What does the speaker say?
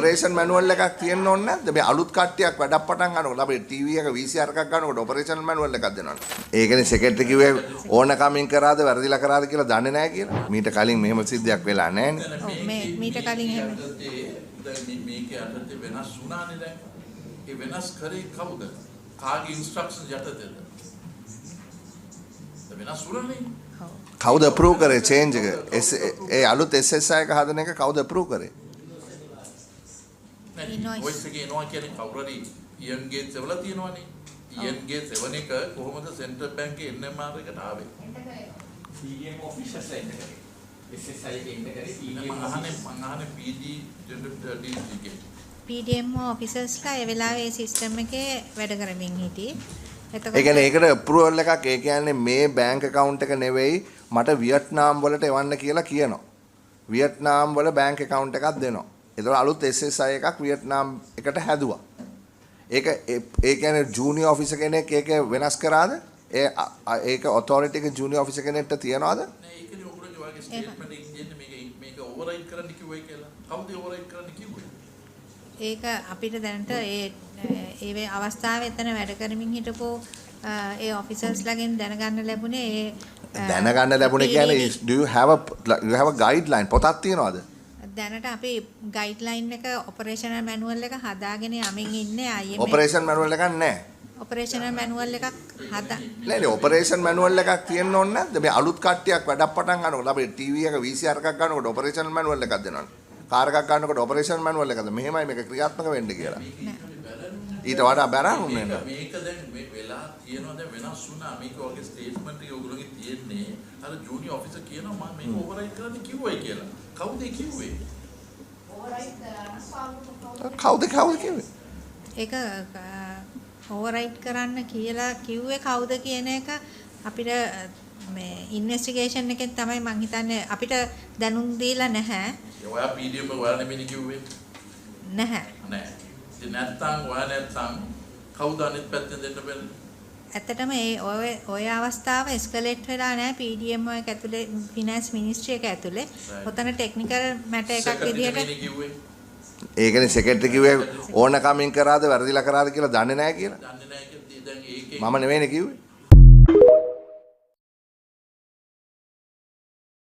Operation manual එකක් තියෙන්න ඕනේ නැද්ද? මේ අලුත් කට්ටියක් වැඩක් පටන් ගන්නකොට අපි ටීවී එක VCR එකක් ගන්නකොට ඔපරේෂන් මැනුවල් එකක් දෙනවනේ. ඒකනේ සෙක්‍රටරි කිව්වේ ඕන කමින් කරාද වැරදිලා කරාද කියලා දන්නේ නැහැ කියලා. මීට කලින් මෙහෙම සිද්ධියක් වෙලා නැහැනේ. ඔව් මීට කලින් එහෙම. දැන් මේකේ අතට වෙනස් වුණානේ දැන්. ඒ වෙනස් කරේ කවුද? කාගේ ඉන්ස්ට්‍රක්ෂන් යටතේද? වෙනස් වුණානේ. කවුද අප්‍රූව් කරේ චේන්ජ් එක? ඒ අලුත් SSI එක හදන එක කවුද අප්‍රූව් කරේ? වොයිස් එකේ එනවා කියන්නේ කවුරු හරි EN ගේට් 7 තියෙනවනේ. EN ගේට් 7 එක කොහොමද සෙන්ට්‍රල් බැංකේ NMR එකට ආවේ? PDM ඔෆිෂර්ස් එන්න කරේ. SSI එකේ එන්න කරේ PDM මම අහන්නේ PD ගේ. PDM ඔෆිසර්ස්ලා ඒ වෙලාවේ ඒ සිස්ටම් එකේ වැඩ කරමින් හිටියේ. ඒ කියන්නේ ඒකට අප්‍රූවල් එකක් ඒ කියන්නේ මේ බැංක් account එක නෙවෙයි මට වියට්නාම් වලට එවන්න කියලා කියනවා. වියට්නාම් වල බැංක් account එකක් දෙනවා. ඒතකොට අලුත් SSI එකක් වියට්නාම් එකට හැදුවා. ඒක ඒ කියන්නේ ජූනියර් ඔෆිසර් කෙනෙක් ඒක වෙනස් කරාද? ඒක ඔතොරිටි එක ජූනියර් ඔෆිසර් කෙනෙක්ට තියනවාද? නෑ ඒකනේ ඔයගොල්ලෝ ඔයගේ ස්ටේට්මන්ට් එකකින් කියන්නේ මේක ඕවර්රයිඩ් කරන්න කිව්වයි කියලා. කවුද ඕවර්රයිඩ් කරන්න කිව්වේ? ඒක අපිට දැනට ඒ අවස්ථාවේ එතන වැඩ කරමින් හිටපු ඒ ඔෆිසර්ස්ලාගෙන් දැනගන්න ලැබුණේ දැනගන්න ලැබුණේ කියන්නේ do you have a guideline පොතක් තියනවාද? දැනට අපි ගයිඩ්ලයින් එක ඔපරේෂනල් මැනුවල් එක හදාගෙන යමින් ඉන්නේ IMF. ඔපරේෂන් මැනුවල් එකක් නැහැ. ඔපරේෂනල් මැනුවල් එකක් නෑ ඔපරේෂන් මැනුවල් එකක් තියෙන්න ඕනේ නැද්ද? මේ අලුත් කට්ටියක් වැඩක් පටන් ගන්නකොට අපි ටීවී එක VCR එකක් ගන්නකොට ඔපරේෂන් මැනුවල් එකක් දෙනවනේ. කාර් එකක් ගන්නකොට ඔපරේෂන් මැනුවල් එකක්ද? මෙහෙමයි මේක ක්‍රියාත්මක වෙන්න කියලා. ඊට වඩා බැරහුන්නේ නේද? මේක දැන් මේ වෙලා තියෙනවා දැන් වෙනස් වුණා. මේක වගේ ස්ටේට්මන්ට් එක ඔයගොල්ලෝගේ තියෙන්නේ අර ජූනියර් ඔෆිසර් කියනවා මම මේක ඕවර්රයිඩ් කරන්න කිව්වයි කියලා. කවුද ඒ කිව්වේ? කවුද කිව්වේ? ඒක ඕවර්රයිඩ් කරන්න කියලා කිව්වේ කවුද කියන එක අපිට මේ ඉන්වෙස්ටිගේෂන් එකෙන් තමයි මං හිතන්නේ අපිට දැනුම් දීලා නැහැ. ඔයා PDM එක ඔයා නෙමෙයි කිව්වේ? නැහැ. නෑ. ඉතින් නැත්තම් ඔයා නැත්තම් කවුද අනිත් පැත්තෙන් දෙන්න බැරි? ඇත්තටම ඔය අවස්ථාව එස්කලේට් වෙලා නැහැ PDM එක ඇතුලේ ෆිනෑන්ස් මිනිස්ට්‍රි එක ඇතුලේ. ඔතන ටෙක්නිකල් මැටර් එකක් විදිහට ඒකනේ සෙක්‍රටරි කිව්වේ ඕන කමින් කරාද වැරදිලා කරාද කියලා දන්නේ නැහැ කියලා. දන්නේ නැහැ කියලා දැන් ඒකේ මම නෙවෙයිනේ කිව්වේ.